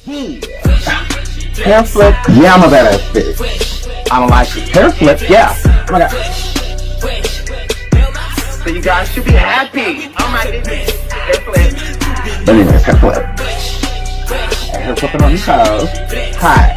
Hair flip? Yeah, I'm a badass bitch. I don't like it. Hair flip? Yeah. Oh my god. So you guys should be happy. Oh my goodness. Hair flip. But anyways, hair flip. Hair flipping on the toes. Hi.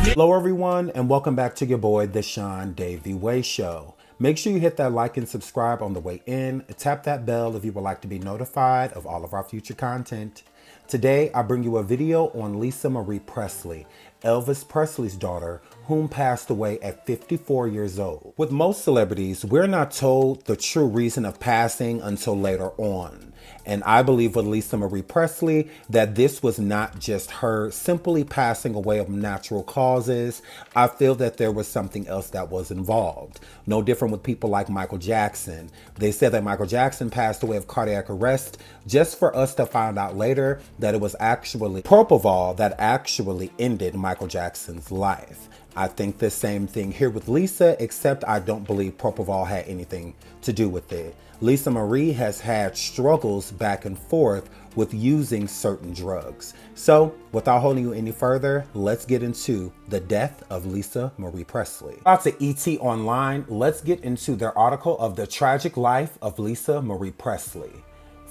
Hello everyone, and welcome back to your boy, the Sean Davey Way Show. Make sure you hit that like and subscribe on the way in. Tap that bell if you would like to be notified of all of our future content. Today, I bring you a video on Lisa Marie Presley, Elvis Presley's daughter, whom passed away at 54 years old. With most celebrities, we're not told the true reason of passing until later on. And I believe with Lisa Marie Presley that this was not just her simply passing away of natural causes. I feel that there was something else that was involved. No different with people like Michael Jackson. They said that Michael Jackson passed away of cardiac arrest, just for us to find out later that it was actually propofol that actually ended Michael Jackson's life. I think the same thing here with Lisa, except I don't believe propofol had anything to do with it. Lisa Marie has had struggles back and forth with using certain drugs. So without holding you any further, let's get into the death of Lisa Marie Presley. Out to ET Online, let's get into their article of the tragic life of Lisa Marie Presley.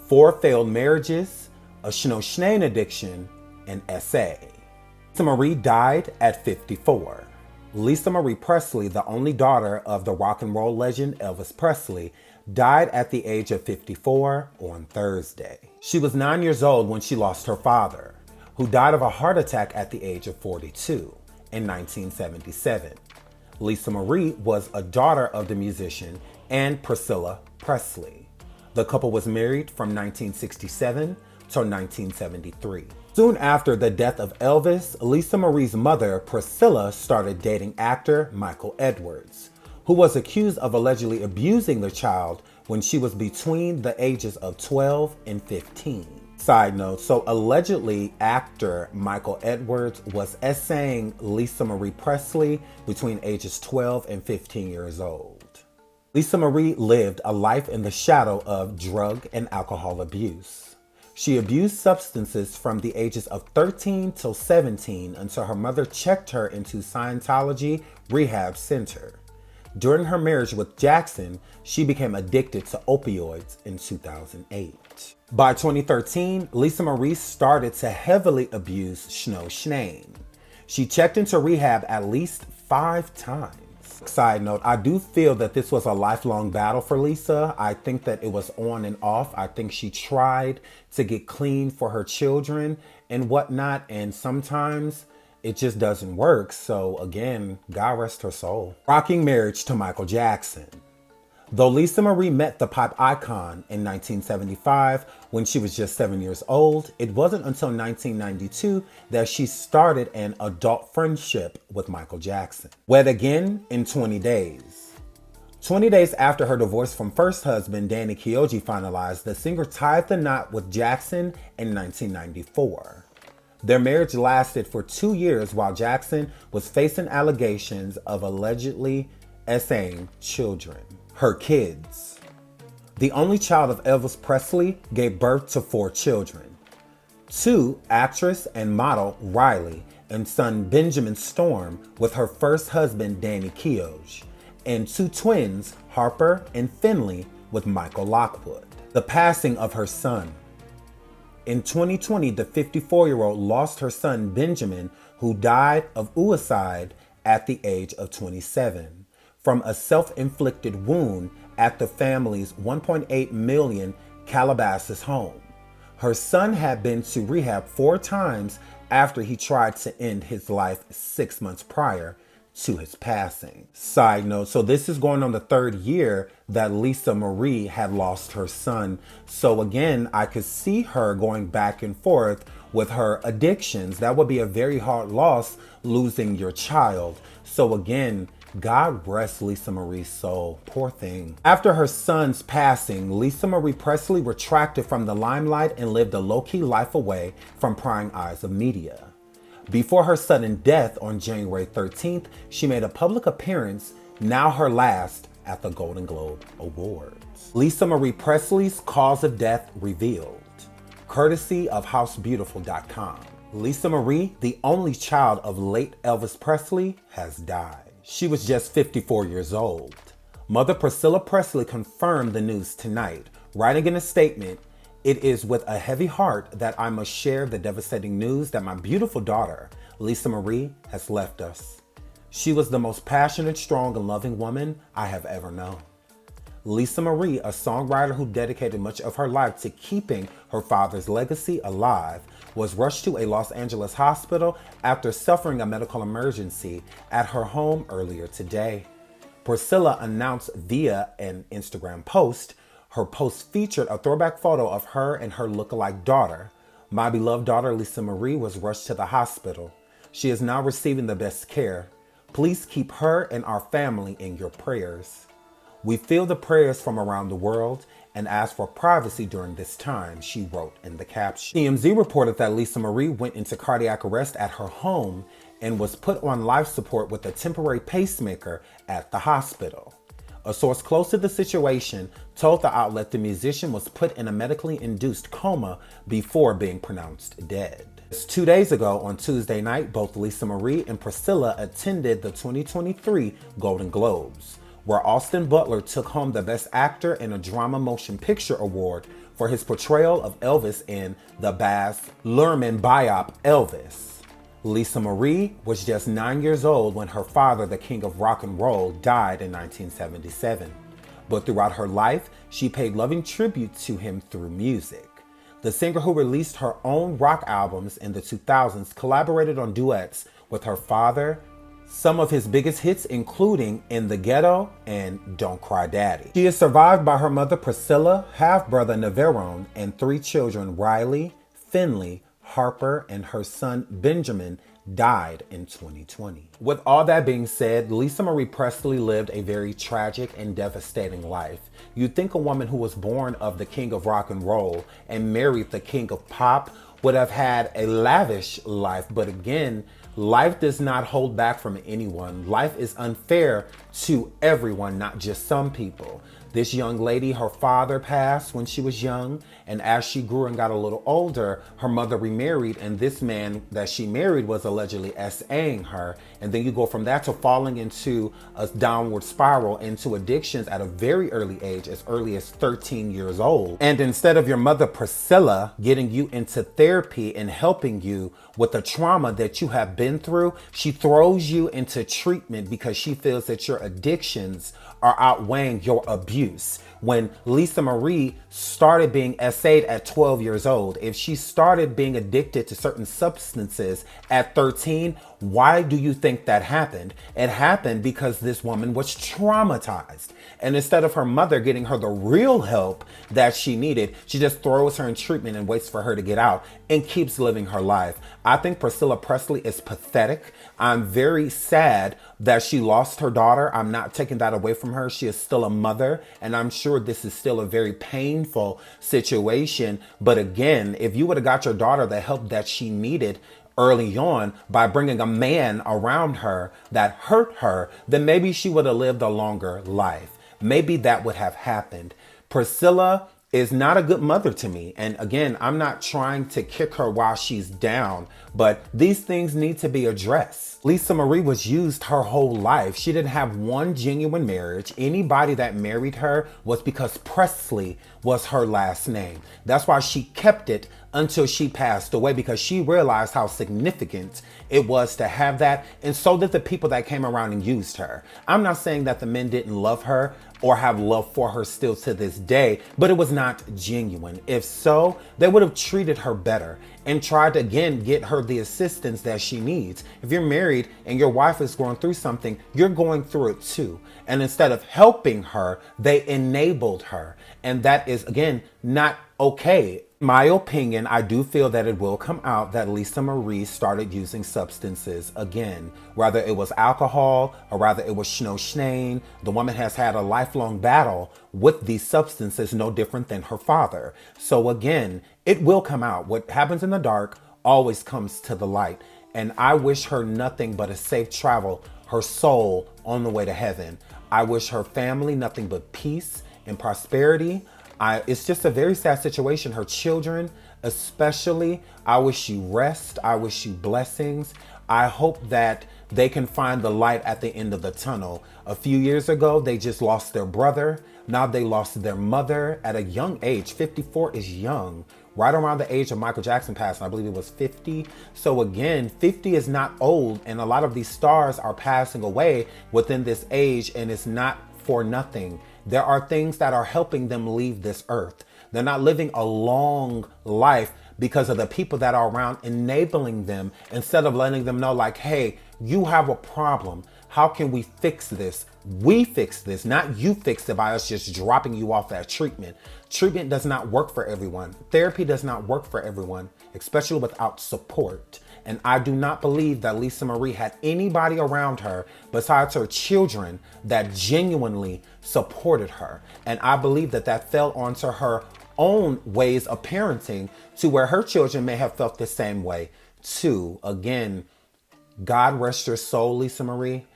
4 failed marriages, a C0CAINE addiction, and SA. Lisa Marie died at 54. Lisa Marie Presley, the only daughter of the rock and roll legend Elvis Presley, died at the age of 54 on Thursday. She was 9 years old when she lost her father, who died of a heart attack at the age of 42 in 1977. Lisa Marie was a daughter of the musician and Priscilla Presley. The couple was married from 1967 to 1973. Soon after the death of Elvis, Lisa Marie's mother, Priscilla, started dating actor Michael Edwards, who was accused of allegedly abusing the child when she was between the ages of 12 and 15. Side note, so allegedly actor Michael Edwards was essaying Lisa Marie Presley between ages 12 and 15 years old. Lisa Marie lived a life in the shadow of drug and alcohol abuse. She abused substances from the ages of 13 till 17 until her mother checked her into Scientology Rehab Center. During her marriage with Jackson, she became addicted to opioids in 2008. By 2013, Lisa Marie started to heavily abuse C0CAINE. She checked into rehab at least 5 times. Side note, I do feel that this was a lifelong battle for Lisa. I think that it was on and off. I think she tried to get clean for her children and whatnot, and sometimes it just doesn't work. So again, God rest her soul. Rocking marriage to Michael Jackson. Though Lisa Marie met the pop icon in 1975 when she was just 7 years old, it wasn't until 1992 that she started an adult friendship with Michael Jackson. Wed again in 20 days. 20 days after her divorce from first husband Danny Kiyoji finalized, the singer tied the knot with Jackson in 1994. Their marriage lasted for 2 years while Jackson was facing allegations of allegedly essaying children. Her kids. The only child of Elvis Presley gave birth to 4 children. 2, actress and model Riley, and son Benjamin Storm with her first husband Danny Kiyoji, and 2 twins, Harper and Finley, with Michael Lockwood. The passing of her son. In 2020, the 54-year-old lost her son Benjamin, who died of suicide at the age of 27 from a self-inflicted wound at the family's $1.8 million Calabasas home. Her son had been to rehab 4 times after he tried to end his life 6 months prior to his passing. Side note, so this is going on the 3rd year that Lisa Marie had lost her son. So again, I could see her going back and forth with her addictions. That would be a very hard loss, losing your child. So again, God rest Lisa Marie's soul. Poor thing. After her son's passing, Lisa Marie Presley retracted from the limelight and lived a low-key life away from prying eyes of media. Before her sudden death on January 13th, she made a public appearance, now her last, at the Golden Globe Awards. Lisa Marie Presley's cause of death revealed, courtesy of housebeautiful.com. Lisa Marie, the only child of late Elvis Presley, has died. She was just 54 years old. Mother Priscilla Presley confirmed the news tonight, writing in a statement, "It is with a heavy heart that I must share the devastating news that my beautiful daughter, Lisa Marie, has left us. She was the most passionate, strong, and loving woman I have ever known." Lisa Marie, a songwriter who dedicated much of her life to keeping her father's legacy alive, was rushed to a Los Angeles hospital after suffering a medical emergency at her home earlier today. Priscilla announced via an Instagram post. Her post featured a throwback photo of her and her lookalike daughter. "My beloved daughter Lisa Marie was rushed to the hospital. She is now receiving the best care. Please keep her and our family in your prayers. We feel the prayers from around the world and ask for privacy during this time," she wrote in the caption. TMZ reported that Lisa Marie went into cardiac arrest at her home and was put on life support with a temporary pacemaker at the hospital. A source close to the situation told the outlet the musician was put in a medically induced coma before being pronounced dead. 2 days ago, on Tuesday night, both Lisa Marie and Priscilla attended the 2023 Golden Globes, where Austin Butler took home the Best Actor in a Drama Motion Picture Award for his portrayal of Elvis in the Baz Luhrmann biop Elvis. Lisa Marie was just 9 years old when her father, the king of rock and roll, died in 1977. But throughout her life, she paid loving tribute to him through music. The singer, who released her own rock albums in the 2000s, collaborated on duets with her father, some of his biggest hits including "In the Ghetto" and "Don't Cry Daddy." She is survived by her mother Priscilla, half-brother Navarone, and 3 children, Riley, Finley, Harper, and her son Benjamin, died in 2020. With all that being said, Lisa Marie Presley lived a very tragic and devastating life. You'd think a woman who was born of the king of rock and roll and married the king of pop would have had a lavish life, but again, life does not hold back from anyone. Life is unfair to everyone, not just some people. This young lady, her father passed when she was young, and as she grew and got a little older, her mother remarried, and this man that she married was allegedly SAing her. And then you go from that to falling into a downward spiral into addictions at a very early age, as early as 13 years old. And instead of your mother Priscilla getting you into therapy and helping you with the trauma that you have been through, she throws you into treatment because she feels that your addictions are outweighing your abuse. When Lisa Marie started being SA'd at 12 years old, if she started being addicted to certain substances at 13, why do you think that happened? It happened because this woman was traumatized. And instead of her mother getting her the real help that she needed, she just throws her in treatment and waits for her to get out and keeps living her life. I think Priscilla Presley is pathetic. I'm very sad that she lost her daughter. I'm not taking that away from her. She is still a mother, and I'm sure this is still a very painful situation. But again, if you would have got your daughter the help that she needed early on by bringing a man around her that hurt her, then maybe she would have lived a longer life. Maybe that would have happened. Priscilla is not a good mother to me. And again, I'm not trying to kick her while she's down, but these things need to be addressed. Lisa Marie was used her whole life. She didn't have one genuine marriage. Anybody that married her was because Presley was her last name. That's why she kept it until she passed away, because she realized how significant it was to have that, and so did the people that came around and used her. I'm not saying that the men didn't love her or have love for her still to this day, but it was not genuine. If so, they would have treated her better and tried to again get her the assistance that she needs. If you're married and your wife is going through something, you're going through it too. And instead of helping her, they enabled her. And that is, again, not okay. My opinion, I do feel that it will come out that Lisa Marie started using substances again. Whether it was alcohol or rather it was schno-schnain, the woman has had a lifelong battle with these substances, no different than her father. So again, it will come out. What happens in the dark always comes to the light. And I wish her nothing but a safe travel, her soul on the way to heaven. I wish her family nothing but peace and prosperity. It's just a very sad situation. Her children, especially, I wish you rest. I wish you blessings. I hope that they can find the light at the end of the tunnel. A few years ago, they just lost their brother. Now they lost their mother at a young age. 54 is young. Right around the age of Michael Jackson passing. I believe it was 50. So again, 50 is not old. And a lot of these stars are passing away within this age, and it's not for nothing. There are things that are helping them leave this earth. They're not living a long life because of the people that are around enabling them, instead of letting them know like, hey, you have a problem. How can we fix this? We fix this, not you fix it by us just dropping you off that treatment. Treatment does not work for everyone. Therapy does not work for everyone, especially without support. And I do not believe that Lisa Marie had anybody around her besides her children that genuinely supported her. And I believe that that fell onto her own ways of parenting, to where her children may have felt the same way too. Again, God rest your soul, Lisa Marie.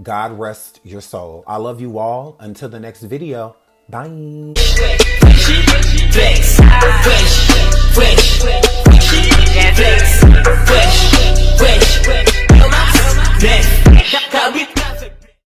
God rest your soul. I love you all. Until the next video. Bye.